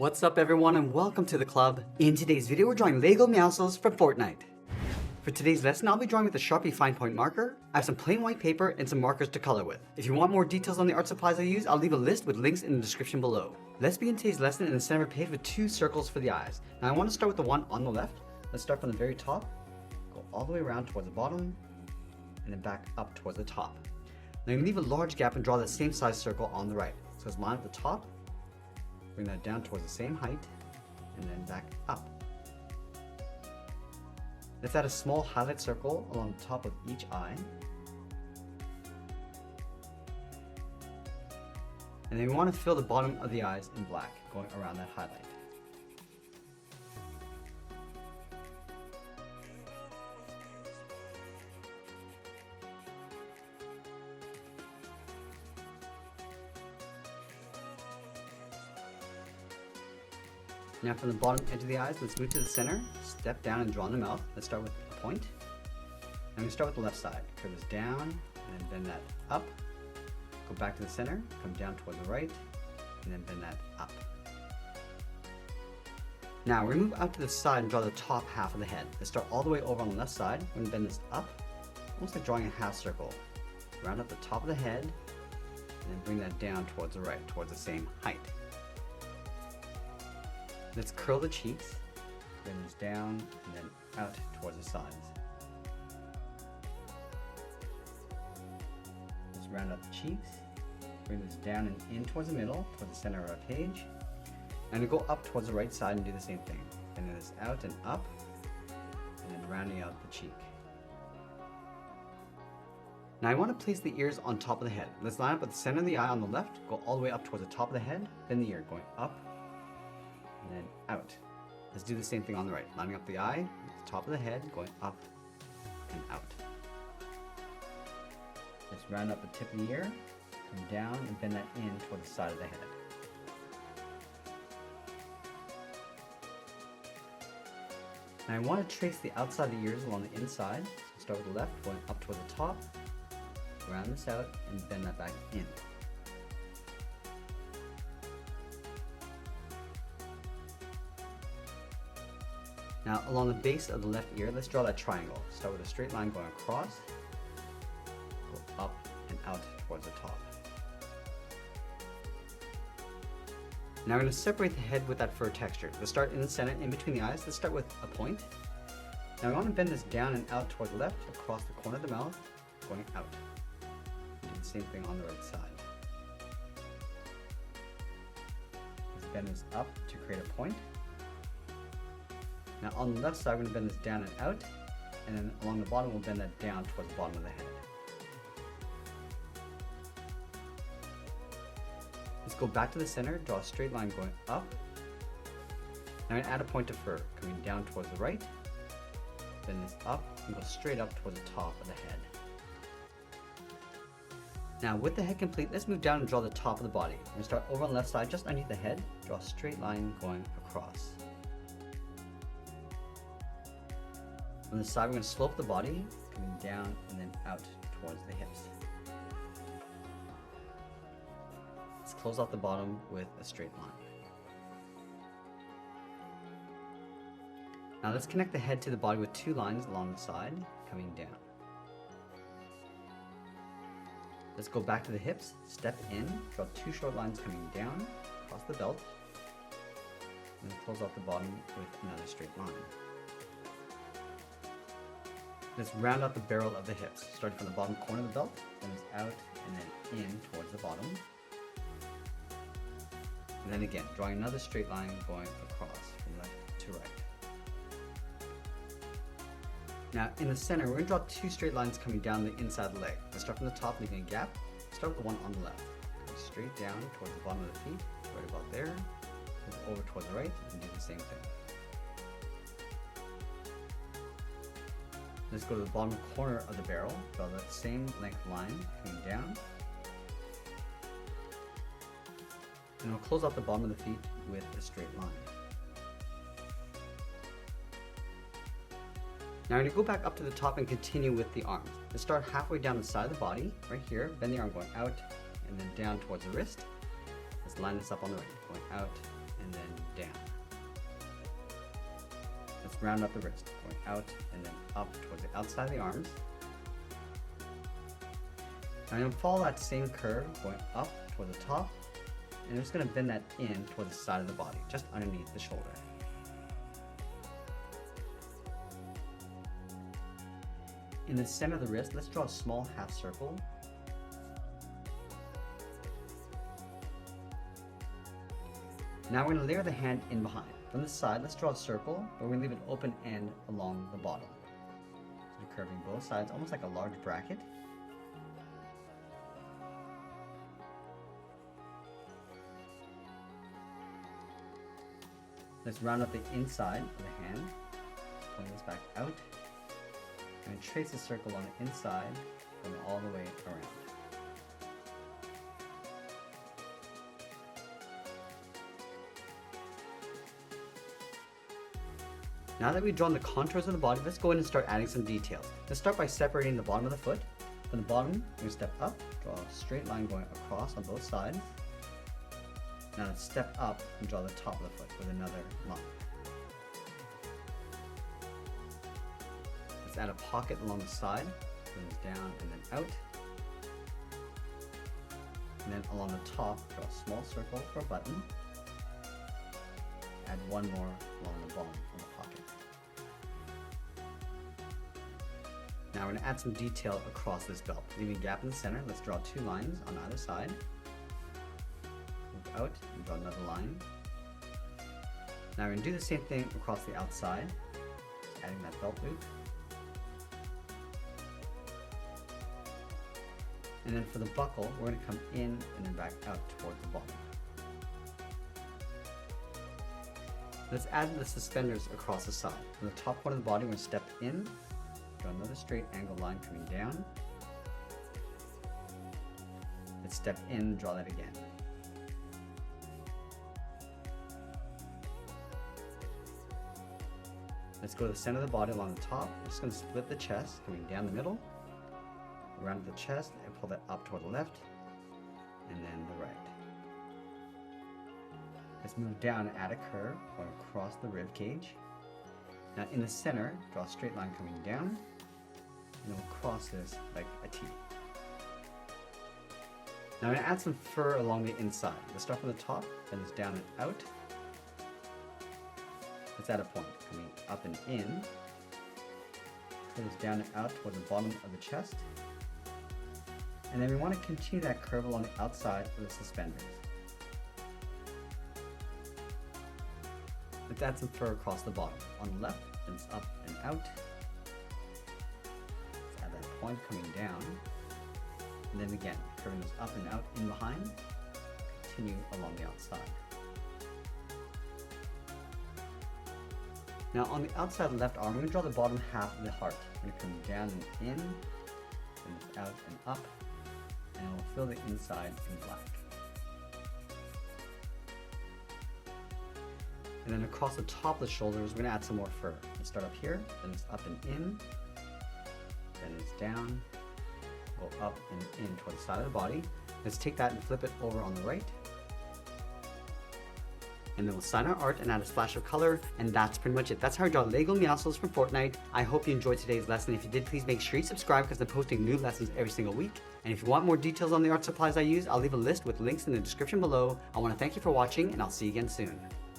What's up everyone and welcome to the club. In today's video we're drawing Lego Meowscles from Fortnite. For today's lesson I'll be drawing with a Sharpie fine point marker. I have some plain white paper and some markers to color with. If you want more details on the art supplies I use, I'll leave a list with links in the description below. Let's begin today's lesson in the center of the page with two circles for the eyes. Now I want to start with the one on the left. Let's start from the very top, go all the way around towards the bottom, and then back up towards the top. Now you leave a large gap and draw that same size circle on the right. So let's line up the top, bring that down towards the same height, and then back up. Let's add a small highlight circle along the top of each eye. And then we want to fill the bottom of the eyes in black, going around that highlight. Now from the bottom edge of the eyes, let's move to the center, step down and draw in the mouth. Let's start with a point. And we start with the left side. Curve this down and then bend that up. Go back to the center, come down towards the right, and then bend that up. Now we move out to the side and draw the top half of the head. Let's start all the way over on the left side. We're going to bend this up, almost like drawing a half circle. Round up the top of the head, and then bring that down towards the right, towards the same height. Let's curl the cheeks, bring this down, and then out towards the sides. Let's round up the cheeks, bring this down and in towards the middle, towards the center of our page. And we go up towards the right side and do the same thing. Bending this out and up, and then rounding out the cheek. Now I want to place the ears on top of the head. Let's line up at the center of the eye on the left, go all the way up towards the top of the head, then the ear, going up, and then out. Let's do the same thing on the right, lining up the eye, the top of the head, going up and out. Let's round up the tip of the ear, come down and bend that in toward the side of the head. Now I want to trace the outside of the ears along the inside. So start with the left, going up toward the top, round this out and bend that back in. Now along the base of the left ear, let's draw that triangle. Start with a straight line going across, go up and out towards the top. Now we're going to separate the head with that fur texture. Let's start in the center, in between the eyes. Let's start with a point. Now we want to bend this down and out toward the left, across the corner of the mouth, going out. Do the same thing on the right side. Let's bend this up to create a point. Now on the left side, we're going to bend this down and out, and then along the bottom, we'll bend that down towards the bottom of the head. Let's go back to the center, draw a straight line going up. Now I'm going to add a point of fur, coming down towards the right, bend this up, and go straight up towards the top of the head. Now with the head complete, let's move down and draw the top of the body. We're going to start over on the left side, just underneath the head, draw a straight line going across. On the side, we're going to slope the body, coming down and then out towards the hips. Let's close out the bottom with a straight line. Now let's connect the head to the body with two lines along the side, coming down. Let's go back to the hips, step in, draw two short lines coming down, across the belt, and then close out the bottom with another straight line. Let's round out the barrel of the hips, starting from the bottom corner of the belt, then it's out and then in towards the bottom. And then again, drawing another straight line going across from left to right. Now in the center, we're going to draw two straight lines coming down the inside of the leg. Let's start from the top, leaving a gap. Start with the one on the left. Go straight down towards the bottom of the feet, right about there. Move over towards the right and do the same thing. Let's go to the bottom corner of the barrel, draw that same length line coming down. And we'll close out the bottom of the feet with a straight line. Now we're going to go back up to the top and continue with the arms. Let's start halfway down the side of the body, right here, bend the arm going out and then down towards the wrist. Let's line this up on the right, going out and then down. Let's round up the wrist, going out and then up towards the outside of the arms. Now I'm going to follow that same curve, going up toward the top, and I'm just going to bend that in toward the side of the body, just underneath the shoulder. In the center of the wrist, let's draw a small half circle. Now we're going to layer the hand in behind. From the side, let's draw a circle, but we're going to leave an open end along the bottom. So we're curving both sides, almost like a large bracket. Let's round up the inside of the hand, pulling this back out, and trace a circle on the inside, going all the way around. Now that we've drawn the contours of the body, let's go in and start adding some details. Let's start by separating the bottom of the foot. From the bottom, we're going to step up, draw a straight line going across on both sides. Now let's step up and draw the top of the foot with another line. Let's add a pocket along the side, bring this down and then out. And then along the top, draw a small circle for a button. Add one more along the bottom of the pocket. Now we're going to add some detail across this belt. Leaving a gap in the center, let's draw two lines on either side. Move out and draw another line. Now we're going to do the same thing across the outside, just adding that belt loop. And then for the buckle, we're going to come in and then back out towards the bottom. Let's add the suspenders across the side. From the top part of the body, we're going to step in, draw another straight angle line coming down. Let's step in, draw that again. Let's go to the center of the body along the top. We're just going to split the chest, coming down the middle, around the chest, and pull that up toward the left, and then the right. Let's move down and add a curve going across the rib cage. Now in the center, draw a straight line coming down, and then we'll cross this like a T. Now I'm going to add some fur along the inside. Let's start from the top, bend this down and out. Let's add a point coming up and in. Pull this down and out toward the bottom of the chest. And then we want to continue that curve along the outside of the suspenders. Let's add some fur across the bottom. On the left, bends up and out. Let's add that point coming down. And then again, curving this up and out in behind. Continue along the outside. Now on the outside of the left arm, we're going to draw the bottom half of the heart. We're going to come down and in, and out and up, and we'll fill the inside in black. And then across the top of the shoulders, we're going to add some more fur. Let's start up here, then it's up and in, then it's down, go up and in toward the side of the body. Let's take that and flip it over on the right. And then we'll sign our art and add a splash of color, and that's pretty much it. That's how I draw Lego Meowscles from Fortnite. I hope you enjoyed today's lesson. If you did, please make sure you subscribe because I'm posting new lessons every single week. And if you want more details on the art supplies I use, I'll leave a list with links in the description below. I want to thank you for watching, and I'll see you again soon.